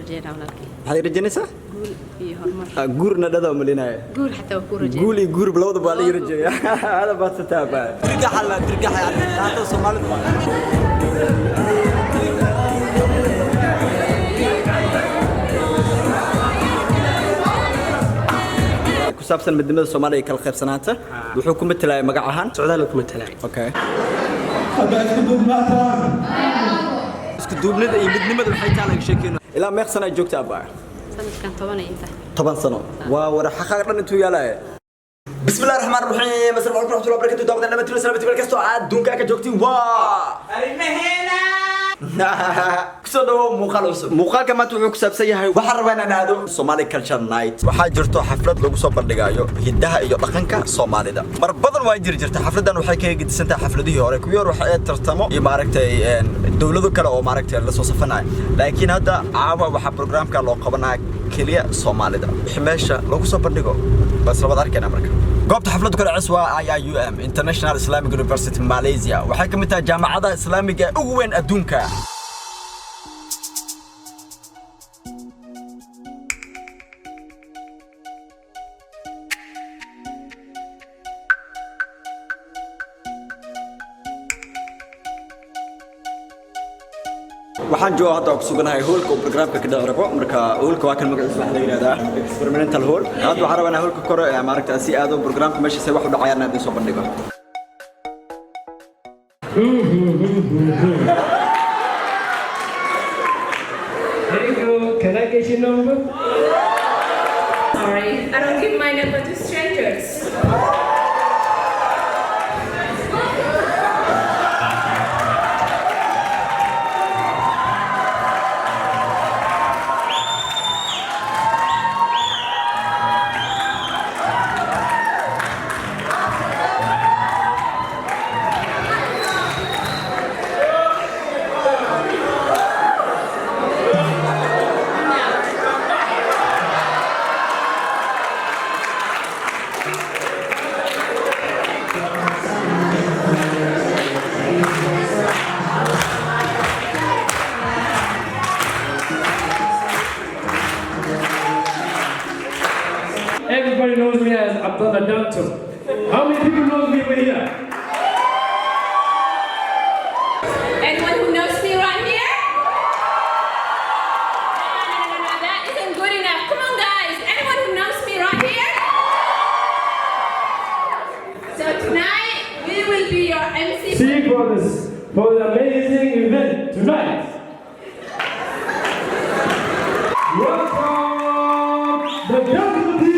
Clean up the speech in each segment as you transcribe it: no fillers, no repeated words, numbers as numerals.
رجينا ولكن هاي رجنيسا قول في هرمر قورنا دادا ملينا قول حتى وكون رجينا قولي قور بلوض بالي رجيا هذا بس تتابع ترجع حلا ترجع يعني هذا صومالي كسبسن مدمر الصومالي كل خير سناته وحكومة تلاقي مقعهن سعودة لكم تلاقي أوكي اسكو دوبنا يمدنمد waxay taala sheekino ila meeq sano joogta abaa sanadkan 10 inta 10 sano waa wara xaqaq dhan intuu yaalay bismillaahir rahmaanir rahiim assalaamu alaykum warahmatullahi wabarakatuh dawada nabadgelyo salaamati balkasto aad dunka ka joogtiin waa arimaheena kusoo dhawo muuqaalka maanta wuxuu ku saabsan yahay waxaan rabaa inaan aado Somali Culture Night waxaa jirto xaflad lagu soo bandhigayo hidaha iyo dhaqanka Soomaalida mar badan waa jirta xafladan waxay ka gedisan tahay xafladihii hore kuwa hore waxa ay tartamo iyo maaragtay dawlado kale oo maaragtay la soo safanay laakiin hadda caawa waxa programka loo qabanaa kaliya Soomaalida meesha lagu soo bandhigo bas labad arkayna marka goobta xafladdu kala cuswa IIUM International Islamic University Malaysia waxay ka mid tahay jaamacada islaamiga ugu weyn adduunka waxaan joogaa hadda ku suganahay hoolka oo programka ka dhaqraqo marka hoolka waa kan magaciisa waxa la yiraahdaa experimental hall hadda waxaan rabaa hoolka kore ee maaragtay si aad u programka meesha say wax u dhacayaan aad soo bandhigo Can I get your number? Sorry, I don't give my number to strangers. Everybody knows me as Abdullah Danto. How many people know me over here? Anyone who knows me right here? No, that isn't good enough. Come on, guys. Anyone who knows me right here? So tonight, we will be your MC. See you for the amazing event tonight. Welcome the Danto team.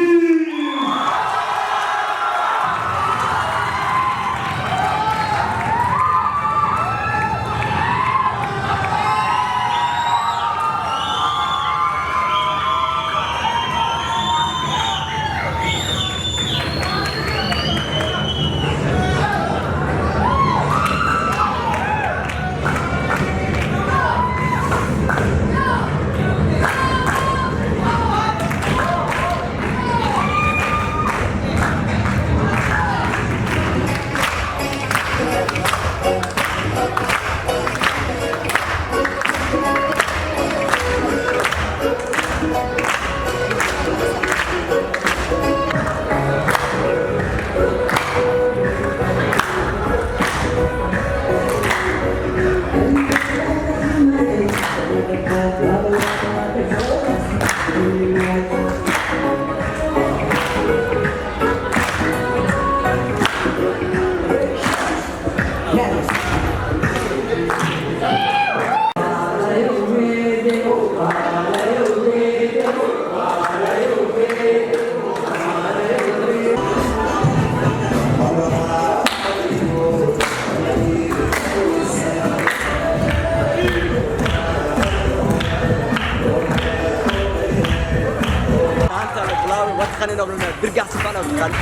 خلينا برجع سبحانه وتعالى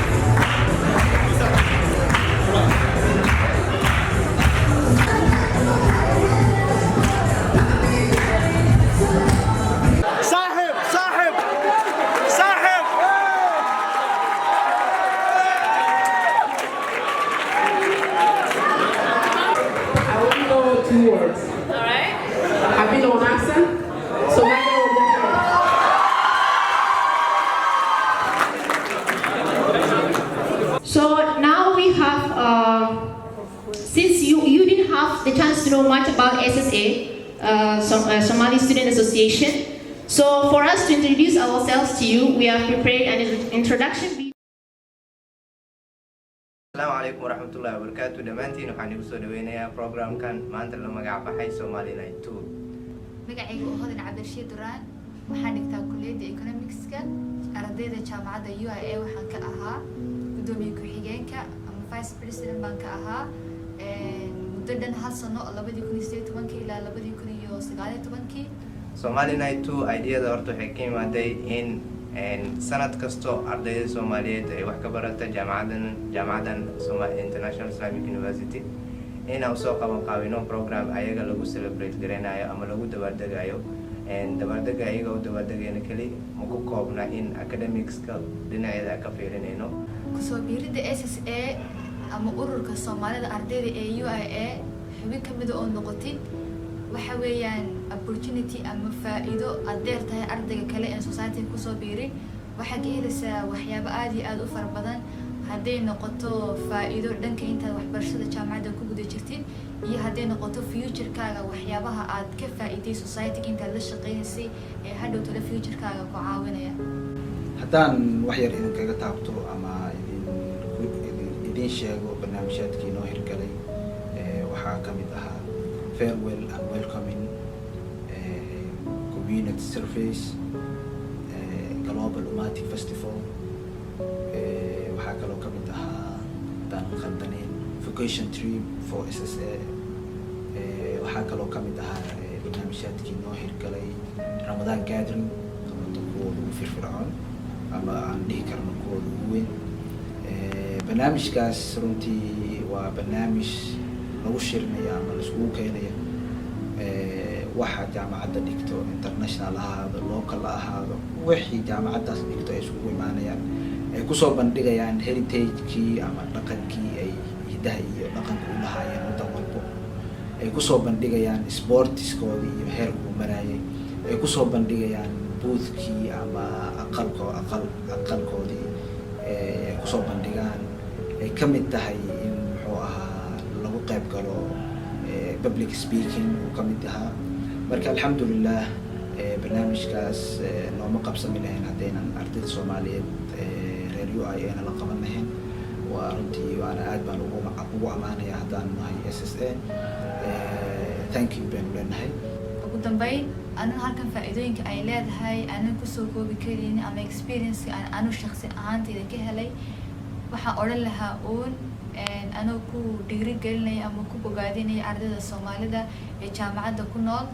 صاحب صاحب صاحب I only know 2 words. All right. I've been on accent, so now you didn't have the chance to know much about SSA, Somali Student Association. So for us to introduce ourselves to you, we have prepared an introduction video. السلام عليكم ورحمة الله وبركاته. دمانتين وحاني وصول وينيا program كان ما أنت لما قاعد بحي سومالي نايت 2. magacaygu oo hodan cabdirashiid duraan waxaan dhigtaa kulliyadda economics-ka ardayda jaamacadda UIA waxaan ka ahaa gudoomiye ku-xigeenka ama vice president baan ka ahaa muddo dhan hal sano oo 2018 ilaa 2019 Somali Night 2 ideada horta waxay ka imaaday in sanad kasto ardayda Soomaaliyeed ay wax ka barata jaamacadan Somali International Islamic University inaan soo qabanqaabino program ayaga lagu celebrate garanayo ama lagu dabaaldagayo dabaaldega ayaga oo dabaaldegayna kali ma ku koobna in academics-ka dhinaceeda ka fiirinayno kusoo biiridda SSA ama ururka Soomaalida ardayda ee UIA xubin ka mid ah oo noqotay waxa weeyaan opportunity ama faa'iido adeer tahay ardayga kale ee society ku soo biiray waxa ka helaysaa waxyaabo aad iyo aad u fara badan hadday noqoto faa'iido dhanka inta waxbarashada jaamacadda ku guda jirtid iyo hadday noqoto future-kaaga waxyaabaha aad ka faa'iiday society inta la shaqeynayay ee hadhow tala future-kaaga ku caawinaya haddaan wax yar idinkaga taabto ama idin sheego barnaamijyaadkii noo hirgalay waxaa ka mid ahaa farewell and welcoming community surveys global Umati festival waxaa kaloo ka mid ahaa haddaan khaldaneyn vacation trip for SSA waxaa kaloo ka mid ahaa barnaamijyaadkii noo hirgalay Ramadan gathering kuwooda ugu firfircoon ama aan dhihi karno kuwooda ugu weyn barnaamijkaas runtii waa barnaamij lagu shirinayo ama laiskugu keenayo waxa jaamacadda dhigto international ahaado local ahaado wixii jaamacaddaas dhigto ay isugu imaanayaan ay kusoo bandhigayaan heritage-kii ama dhaqankii ay hidaha iyo dhaqanka u lahaayeen waddan walbo ay kusoo bandhigayaan sportiskoodii iyo heerkuu maraayay ay kusoo bandhigayaan boothkii ama aqalkoodii ay kusoo bandhigaan ay ka mid tahay in muxuu ahaa lagu qayb galo public speaking uu ka mid ahaa marka alxamdulilah barnaamijkaas nooma qabsami lahayn haddaynan ardayda Soomaaliyeed reer UIA la qaban lahayn waa runtii waana aad baan ugu amaanayaa haddaan nahay SSA thank you baan leenahay ugu dambeyn anigu halkan faa'iidooyinka ay leedahay anigu kusoo koobi karin ama experience anigu shakhsi ahaantayda ka helay waxaan odhan lahaa anigu ku dhiirigelinaya ama ku bogaadinaya ardayda Soomaalida ee jaamacadda ku nool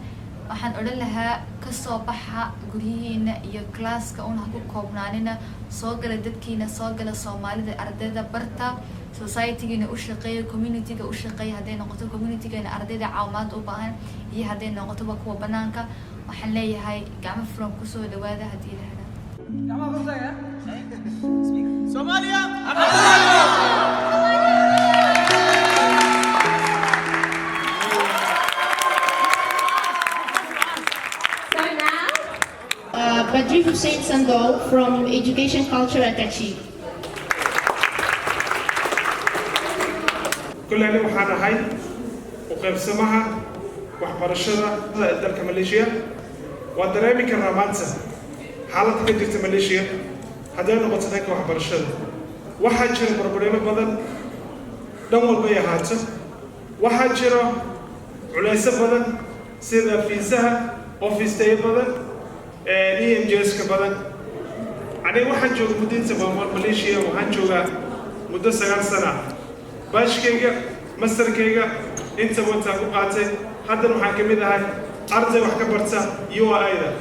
waxaan odhan lahaa ka soo baxa guryihiina iyo classka ha ku koobnaanina soo gala dadkiina soo gala Soomaalida ardayda barta society-giina u shaqeeya community-ga u shaqeeya hadday noqoto community-geena ardayda caawimaad u baahan iyo hadday noqoto kuwa banaanka waxaan leeyahay gacmo furan ku soo dhawaada haddii la helo Soomaaliya Badri Hussein Sandol from Education, Culture and Achieve. كلنا وحنا هاي وقف سماها وحبرشنا دلك ماليزيا ودرامي كرامانسا حالة كجت ماليزيا هذا نقطة ذاك وحبرشنا واحد جرى بربريم بدن دمول بيا هاتس واحد جرى علاسة بدن سيدا فيزا أوفيس تاي بدن EMJS كبدن أنا واحد جوج مدين سبب ماليزيا واحد جوجا مدة 9 سنة باش كيجا مستر كيجا أنت وتاكو قاتل هذا المحاكم إذا هاي أرض وحكة برتا يوا أيضا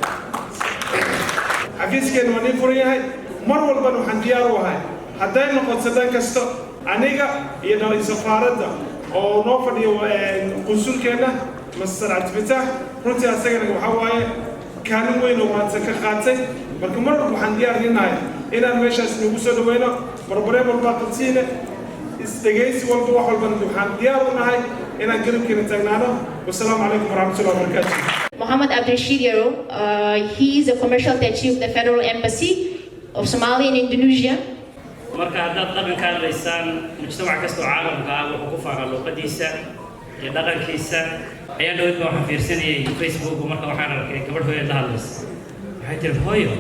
حفيز كان وني فريا هاي مر والبنو حنديارو هاي هذا النقطة سدان كستو أنيجا ينال السفارة أو نوفر يو قنصل كنا مستر عتبتاه رنتي أسجن وحواي كانوا وين وما تكخاتي marka mar waxaan diyaarinahay inaan meeshaas nagu soo dhaweeyno barbareem walba qadsiina isdageysi walba wax walba waxaan diyaar u nahay inaan garabkeena taagnaano wassalaamu calaykum warahmatullahi wabarakatuh Mohammed Abdurrashid Yaro, he is a commercial attaché of the Federal Embassy of Somalia in Indonesia. marka haddaad dhaqanka hadlaysaan mujtamac kasta oo caalamka ah wuxuu ku faaraa luuqadiisa iyo dhaqankiisa ayaa dhawad baa waxaan fiirsanayay Facebook marka waxaan arkay gabadh hooyo la hadlaysa waxay tiri hooyo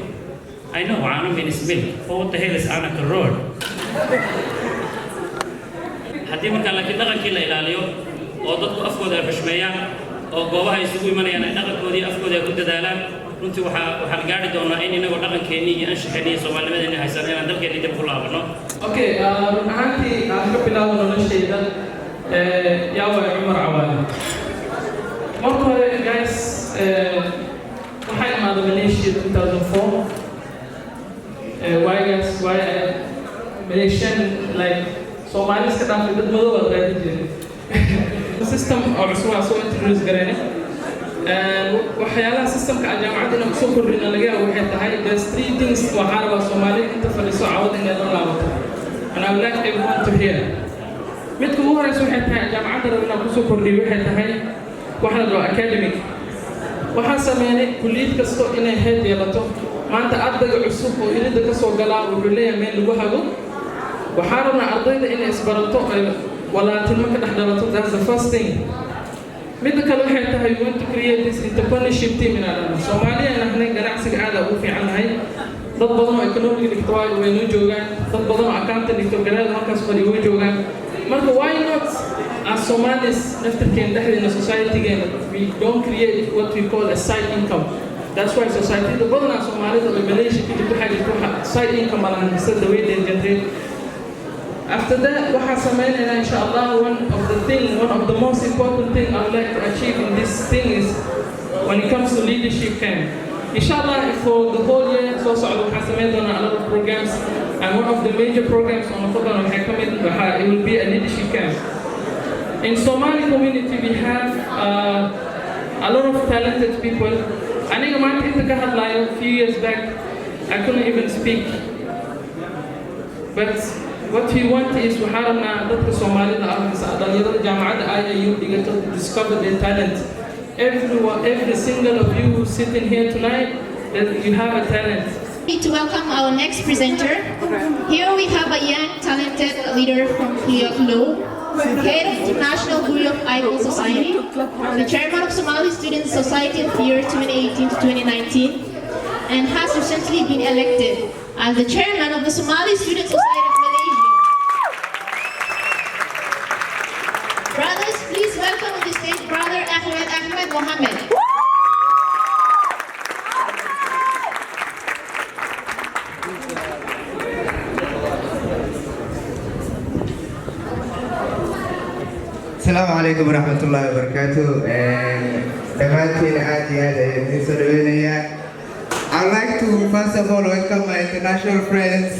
I know Anu means milk but what the hell is Anaka Road haddii markaa laakiin dhaqankii la ilaaliyo oo dadku afkooda ay xushmeeyaan oo goobaha ay isugu imanayaan ay dhaqankoodii afkooda ay ku dadaalaan runtii waxaan gaari doonaa in inagoo dhaqankeennii iyo anshaxeennii iyo soomaalnimadeenni haysan inaan dalkeenni dib ku laabano okay run ahaantii aan ka bilaabo noloshayda yaa waay Cumar Cawaale marka hore guys waxaa imaaday Malaysia 2004 waagaas Malaysian like Somalis ka dhaafay dad madow ah raadin jiray system oo cusub ah soo introduce gareynay waxyaalaha systemka jaamacadda ku soo kordhina laga yaabo waxay tahay there's three things waxaa rabaa Soomaaliya inta fadhiso cawad inay la laabato and I would like everyone to hear midka ugu horeysa waxay tahay jaamacadda rabna ku soo kordhiyo waxay tahay waxa la dhaho academic waxaan sameynay kulliyad kasto inay head yeelato maanta ardayga cusub oo ilida ka soo galaa wuxuu leeyahay meel lagu hago waxaan rabnaa ardayda inay isbarato walaaltinimo ka dhex dhalato that's the first thing midda kale waxay tahay we want to create this entrepreneurship team in Adana Soomaaliya nahnay ganacsiga aad ugu fiican nahay dad badan oo economic dhigto way noo joogaan dad badan oo accountant dhigto garaad halkaas fadhiyo way joogaan marka why not as Somalis naftirkeen dhexdeena society-geena we don't create what we call a side income that's why society the badan Somalida oo Malaysia ku jirto waxa side income malahan sida the way they generate after that waxaan sameynaa inshallah one of the most important thing I would like to achieve in this thing is when it comes to leadership camp inshallah for the whole year so waxaan sameynaa a lot of programs and one of the major programs on the program waxay kamid it will be a leadership camp in Somali community we have a lot of talented people aniga maanta inta ka hadlayo few years back I couldn't even speak but what we want is waxaan rabnaa dadka Soomaalida ah dhalinyarada jaamacadda IAU dhigato to discover their talent every single of you sitting here tonight that you have a talent To welcome our next presenter. Here we have a young talented leader from Clioc Law, head of International Bureau of Icon Society, the chairman of Somali Student Society of the year 2018 to 2019, and has recently been elected as the chairman of the Somali Student Society of Malaysia. Brothers, please welcome on the stage brother Ahmed Mohammed. السلام عليكم ورحمة الله وبركاته. دمانتين عادي هذا يسولوينيا. I'd like to first of all welcome my international friends.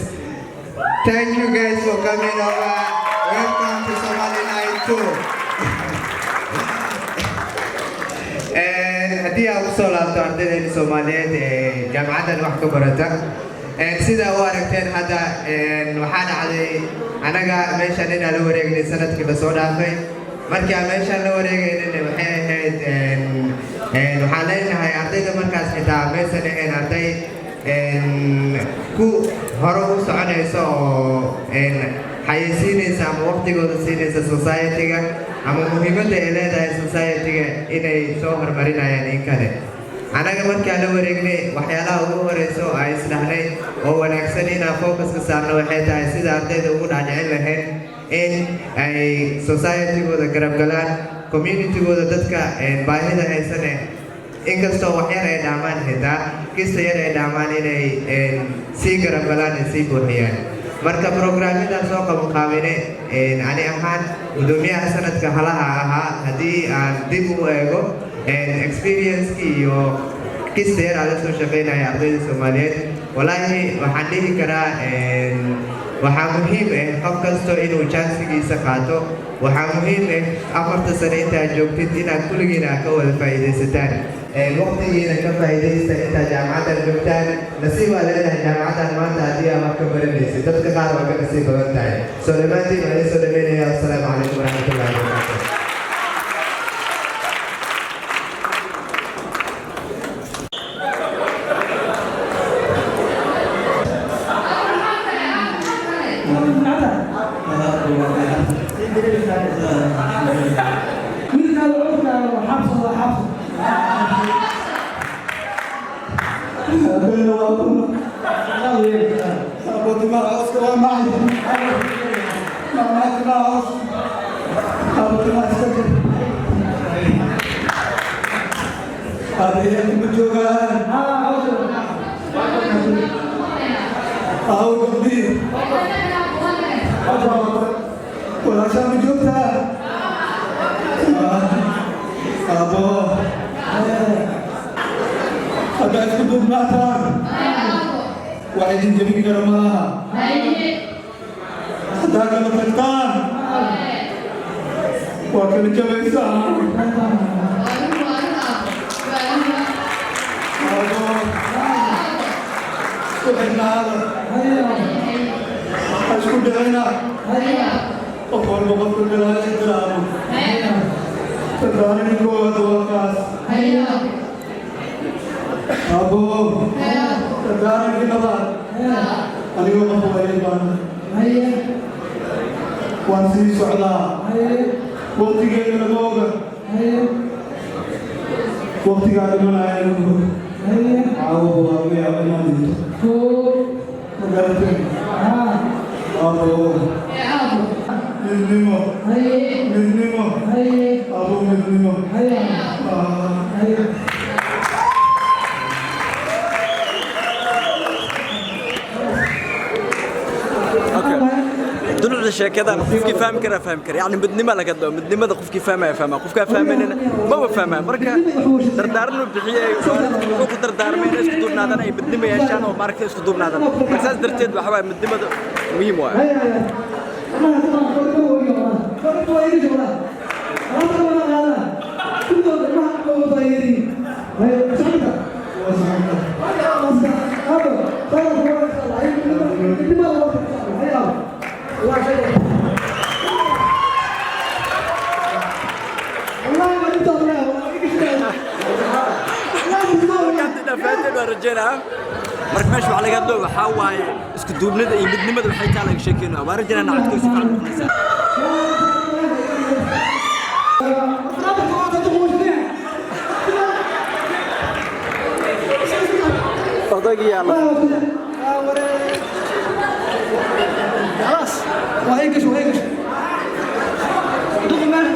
Thank you guys for coming over. Welcome to Somali Night Tour. haddii aad usoo laabto ardayda Soomaaliyeed ee jaamacadda wax ka barata sida u aragteen hadda waxaa dhacday anaga meeshan inaan la wareegnay sanadkii la soo dhaafay markii aan meeshan la wareegaynay waxay ahayd waxaan leenahay ardayda markaas xitaa meeshan ahayn arday ku hore u soconaysa oo xayeysiinaysa ama waqtigooda siinaysa society-ga ama muhiimadda ay leedahay society-ga inay soo horumarinayaan in kale anaga markaan la wareegnay waxyaalaha ugu horeysa oo ay isdhahnay oo wanaagsan inaan focus-ka saarno waxay tahay sida ardayda ugu dhaadhicin lahayd in ay society-gooda garab galaan community-gooda dadka baahida haysane inkastoo wax yar ay dhaamaan xitaa kista yar ay dhaamaan inay sii garab galaan ay sii buuxiyaan marka programyadan soo qabanqaabine ani ahaan gudoomiyaha sanadka halaha ahaa haddii aan dib u eego experience-kii iyo kista yar aan la soo shaqaynaya ardayda Soomaaliyeed walaahi waxaan dhihi karaa waxaa muhiim qof kastoo inuu chansigiisa qaato waxaa muhiim afarta sano intaad joogtid inaad kulligiina ka wada faa'iidaysataan waqtigiina ka faa'iidaysta intaad jaamacaddan joogtaan nasiib waa leedahay jaamacaddan maanta haddii aad wax ka baranaysid dadka qaar waa ka nasiib badan tahay soo dhammaantiin waan isoo dhameynaya assalaamu calaykum waraxmatullahi wabarakaatu وعيدين جميل كرمها صداقة متلتان وكل كميسان وحنا هذا أشكو دعينا وقال مغفر بالله الكرام تدراني قوة وقاس أبو تدراني في نظر أنا يوم أبو أيضا وانسي سعدا وقتي قاعد نبوغ وقتي قاعد نبوغ أبو أبو يا أبو أبو مزنمو مزنمو أبو مزنمو دلوقتي الشيكادان قفكي فاهم كره فاهم كره يعني بدنما لا قدو بدنما قفكي فاهمه فاهمه قفكا فاهمين ما فاهمه marka dardaarno bixiyay oo ku dardaarmeen isku duubnaadaan ay بدنما yeeshaan oo marka isku duubnaadaan markaas darteed waxa way بدنمada muhiim waa marka meesha waxa laga hadlo waxa waaye isku duubnida iyo midnimada waxay taala laga sheekeynaa waa rajana nacadku si fiican u qanaysa odagi yalla خلاص وهيكش دغمان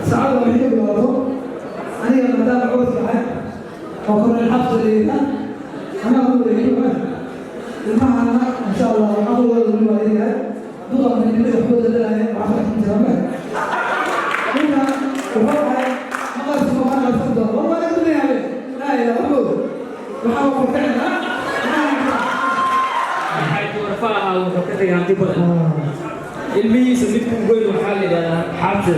سعادة وحيد الوضوء أنا مدام عود معك وكنا الحفظ اللي أنا أقول لك المعنى إن شاء الله أول الوالدين ضغط من اللي يحفظ الله وعفاك تماما هنا وفرحة الله سبحانه وتعالى والله لا تدري عليه لا إله إلا الله وحاول فعلا حيث رفعها وفكرتك عن تبقى المي سميتكم قول محل حافظ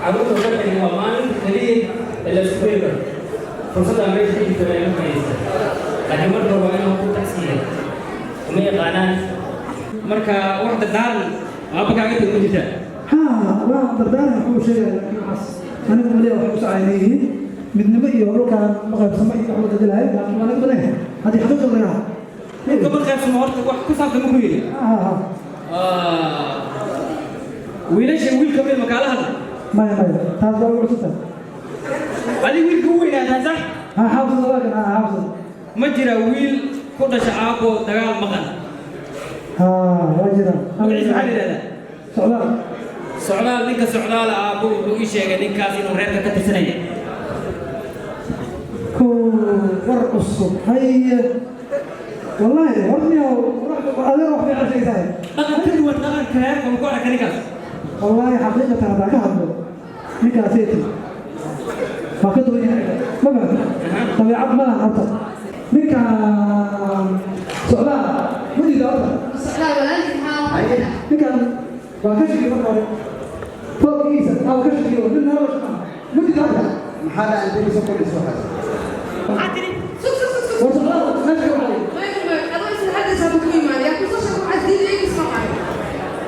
عبرت وقت هو مان كليه الاسبوع فرصة أمريكا في تبعين كويسة لكن مرة ربعنا هو تحسين ومية قناة مركا واحدة دار أبغى أقول لك كذا لا دردان هو شيء لكن عص أنا أقول له حوس عينيه من نبي يقولوا كان مغرب سمعي أحمد الدلائي لكن أنا أقول له هذه حدود الغناء قبل خير سمعت واحد كسر دموعي ويلش ويل كمان مقالة هذا ما هذا هو الرسول هذه ويل قوي هذا صح حافظ الله أنا حافظ ما جرى ويل كل شعبه دجال مغن واجرا ويل حالي هذا سعلان نك سعلان أبو إيش يعني نك كاسين ورينا كتسنين كو ورقصو هاي والله ورني هذا روح في عشرة ثانية أنا تدور أنا كهر كم كوارع كنيكاس والله حقيقة هذا كهرباء نكاسيتي فقط وين ما بعرف طبيعة ما لها أرض نكا سؤال مدي دارة سؤال ولا نكا وكشف يفكر فوق كيسة أو كشف يقول من هذا مدي دارة محل عندي سكر السؤال عادي وسؤال نشكر عليه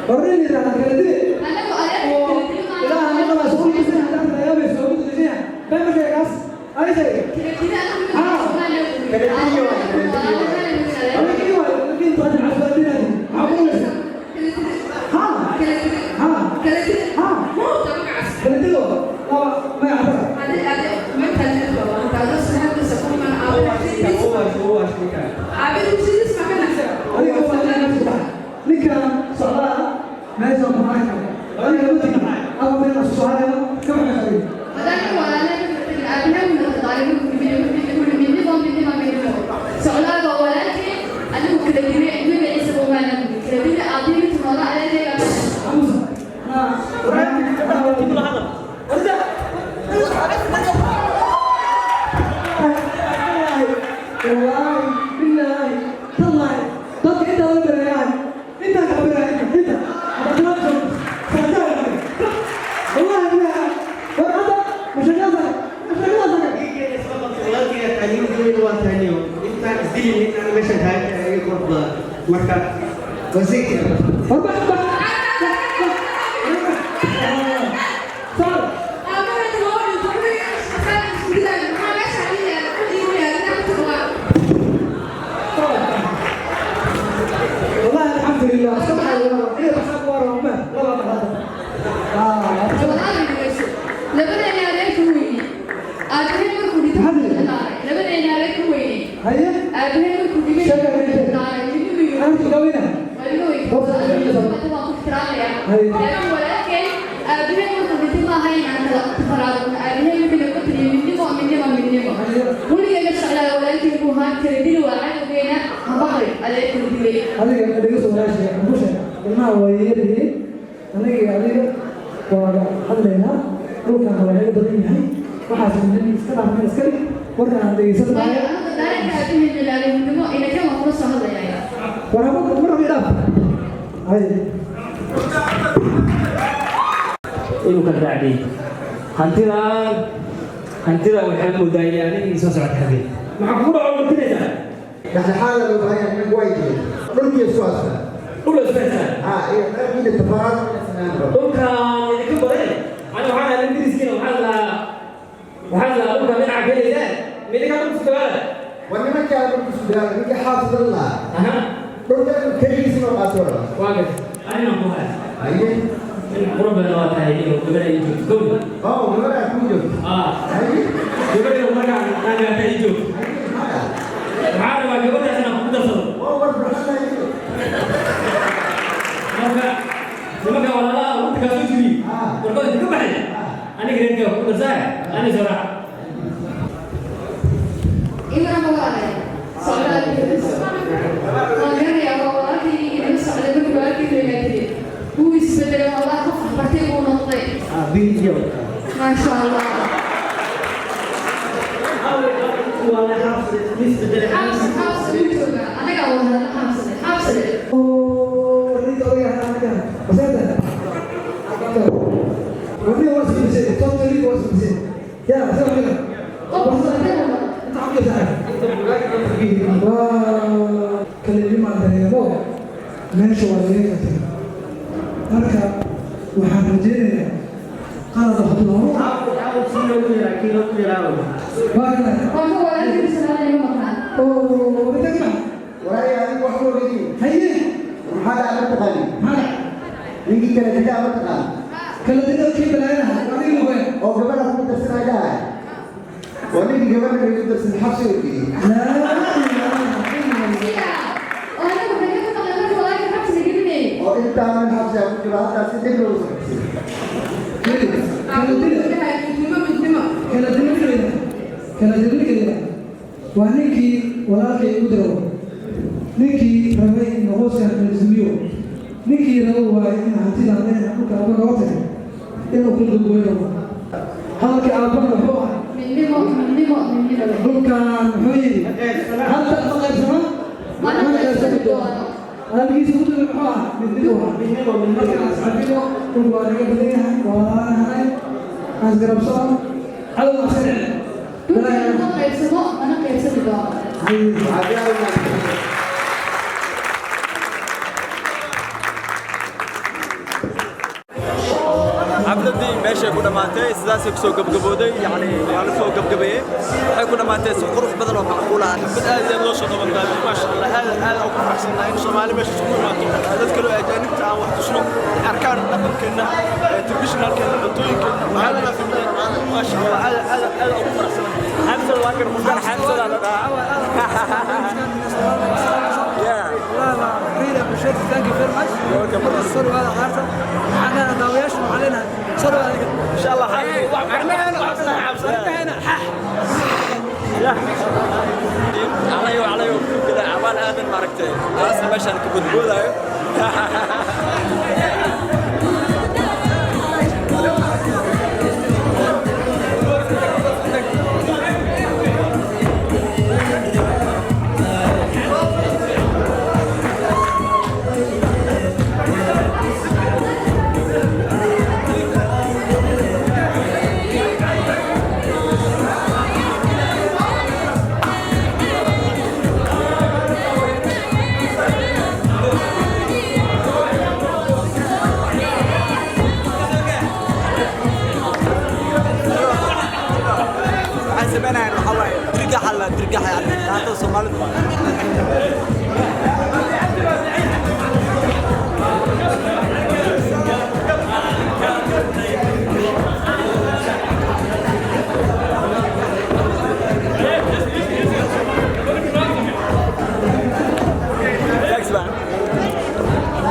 وريني إذا كانت كذي. لا أنا ما أسوي كذي هذا يا بس أسوي كذي. بما شيء كاس. أي شيء. كذي أنا كذي واحد. أنا كذي واحد. لكن تراجع على الدنيا. عبود. والله بالله تالله ضد انت ولا بريان انت كبريان انت اتمنى والله بالله وهذا مش جازك مش جازك walaalkii anigu diin waan taaniyo intaan isdiin inaan meesha tahay ay qorda marka wasiir والله الحمد لله سبحان الله إيه بحق ورا ما لا لبنا يا ريت ويني أبهي مركو دي لبنا يا ريت ويني هيا أبهي مركو دي شكرا لك أنت قوينا ولكن أبهي مركو دي ما هي عن تفراد أبهي مركو دي من ولي يشتغل ولكن هو هان كردي وعاد بينا مبارك عليكم دي هذا اللي يسوي هذا الشيء مش ما هو يدي أنا هذا وحلينا لو كان هو هذا بدين هاي واحد من السبعة من السكري ورنا عند يسمع ذلك أبهي من العلم إذا كان مخلص هذا يعني ورا مرة بيلعب هاي إنه كان بعدي هنتلا وحنا مدايرين يسوع حبيب معقول أول كده يعني حالة لو هي من قوية رمي السواسة قول اسمعها إيه من التفاعل دولكا إذا كبرين أنا وحنا الإنجليز كنا وحنا دولكا من عقلي ده من اللي كانوا في السؤال وأنا ما كان في السؤال اللي حافظ الله دولكا كيف يسمع قاتورة واقف أنا مقهى أيه ربنا وتعالى وبدأ يجوز قول وبدأ يجوز وبدأ يومنا أنا تيجوز معنا ما قبل أنا مدرسة لما ولا لا وأنت كاسوس لي وقلت كم بعد أنا قريت كم مدرسة أنا زرع إيه أنا بقى صار لي يا بابا كي صار لي بقى كي هو يسبدل والله خفرتي ونطي فيديو ما شاء الله والله حافظ يسبدل حافظ يوتيوب أنا قاعد والله حافظ ريت أريح أنا بس هذا وني واسف بسيط تطلع واسف بسيط يا سوي كده أنت عم تزعل كلمني مع الدنيا ماشي ولا marka waxaan rajeynayaa qalad hadloo انت من حفظه كنت هذا سيدنا kala dibligaya waa ninkii walaalkay u diro ninkii rabay in qoyska kalsimiyo ninkii rabo waa in hantida leena dhulka uga gootay inuu ku dugoyo halka aabana wuxuu ah dhulkan muxuu yidhi hadda maqaybsama halkiisa u diro muxuu ah midnimo markaas xabibo dhul waa naga badan yahay waa laanahay asgarabsano cadow asirce أنا قيسة xafladii meesha ku dhamaatay sidaasay ku soo gabgabooday yani waa la soo gabgabeeyay waxay ku dhamaatay si qurux badan oo macquul ah xaflad aad iyo loo soo qabanqaabiyay ma sha Allah aad ugu faraxsanahay in Soomaali meesha isku imaato dad kale oo ajaanibta aan wax tusno arkaan dhaqankeena traditionalkeena cuntooyinkeena waxaa la fiican ma sha Allah aad ugu faraxsanahay xamsa waa kan qofkan xamsa la dhaca really appreciate it. Thank you very much. Welcome. Sorry هذا حارته. أنا داويش وعلينا. Sorry هذا. إن شاء الله خير. عليو كذا عبال آذن ماركتين. أصلا ماشان كبد بولا. هذا الصومالي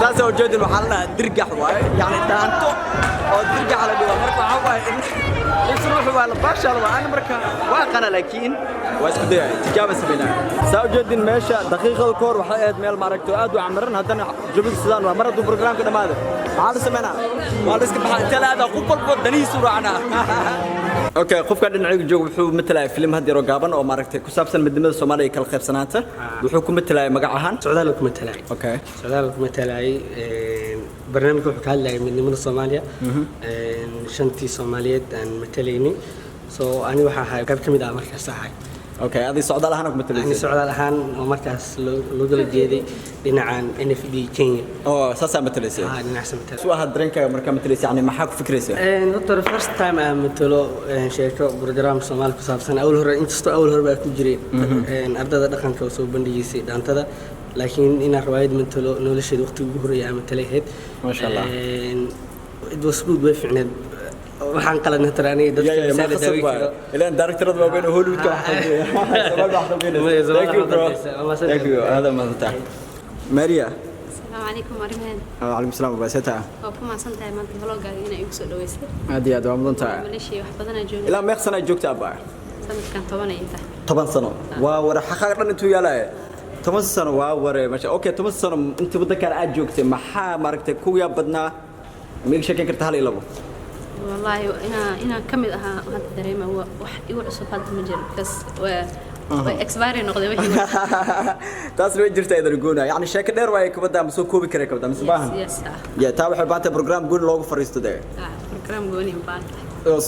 taas oo jeedin waxa la dirgax waay yani daanto oo dirgax la dhigo marka waxa waay in ruuxu waa la baashal waa ana marka waa qana laakiin waa isku day tijaabo sameeyna saa jeedin meesha daqiiqada koor waxa aad meel maaragto aad u camaran hadana jabig sidaan waa maradu barnaamijka dhamaada waxa la sameeyna waa la iska baxay talaada qofba daniisu raacna اوكي qofka dhinaciga joog wuxuu matalay film had yaro gaaban oo maaragtay ku saabsan midnimada Soomaaliya kala qaybsanaanta wuxuu ku matalay magac ahaan socdaal ku matalay okay socdaal ku matalay barnaamijku wuxuu ka hadlayay midnimada Soomaaliya shantii Soomaaliyeed aan matalayni soo ani waxa ahay qayb kamid ah markaas ahay okay adi socdaal ahaan ku matalay ani socdaal ahaan oo markaas loo gala jeeday dhinacan NFD Kenya oo saasa matalaysay dhinaca matalay soo had dareenkaaga marka matalaysay yani maxaa ku fikraysaa doctor first time aan matalo sheeko program Soomaali ku saabsan awal hore baa ku jiray ardada dhaqanka oo soo bandhigisay dhaantada laakiin ina rawaayad matalo nolosheeda waqtiga ugu horeeyay aan matalayd ma sha Allah it was good way fiicnad waxaan qaladna taraanay dadka misaal daaway ilaan directorada waa weyn Hollywood ka thank you bro thank you hada ma tahay Maria السلام عليكم ورحمة وعليكم السلام وبركاته وكم سنتها ما تبلغ هنا يوصل دويسة هذه هذا مضنتها ماليشيا وحبضنا جون إلا ما يخسنا جوكت أبا سنة كان طبعا أنت 8 سنة وورا حقا أنتوا يلا 8 سنة وورا ماشي أوكي 8 سنة أنت بدك على جوكت محا ماركت كويا بدنا ميك شكل كرتها لي لبو والله أنا كمل هذا الدريمة هو واحد يقول أصلا هذا المجال بس اكسباري نقضي وجهي taas way jirtaa idargoona yani sheeko dheer way ka badaa soo koobi karay ka badaa misbaahan yes ya taa waxay baanta program goon loogu fariisto day program gooni baanta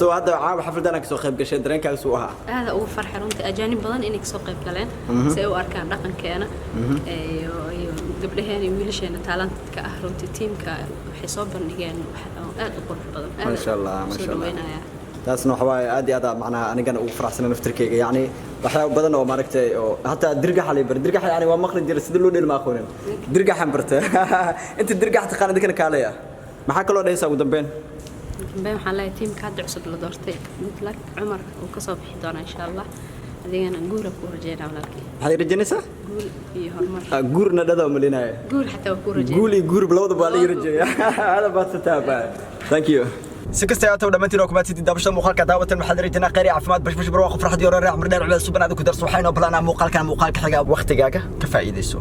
soo hada caawa xafladana ka soo qayb gashay dareenkaaga soo ahaa hada ugu farxay runtii ajaanib badan inay ka soo qayb galeen si ay u arkaan dhaqankeena iyo gabdhaheena iyo wiilasheena talentka ah runtii teamka waxay soo bandhigeen aad u qurux badan ma sha Allah ma sha Allah taasna waxa way aad iyo aad macna anigana ugu faraxsanahay naftirkeyga yani waxyaabo badan oo maaragtay oo hatta dirgax yani waa maqli jiray sida loo dheelma aqoonin dirgaxan bartay inta dirgax taqaan dadkana kaalaya maxaa kale oo dhaysaa ugu dambeyn waxaan leeyahay teamka hadda cusub la doortay good luck Umar oo ka soo bixi doona insha Allah adigana guur ku rajeynaa walaalkii waxaad rajeynaysaa guur iyo horumar guurna dhada u malinaya guur xataa ku rajeynaa guur labadaba la rajeeyaa hada baad taaba thank you سكست يا تو دمتي لو كماتي دابش مقالك دعوه محضر جنا قري عفمات باش برواق فرحدي ورا عمر دار على سبنا ادو كدرس وحين بلانا مقالك حاجه وقتيغا كفايديسو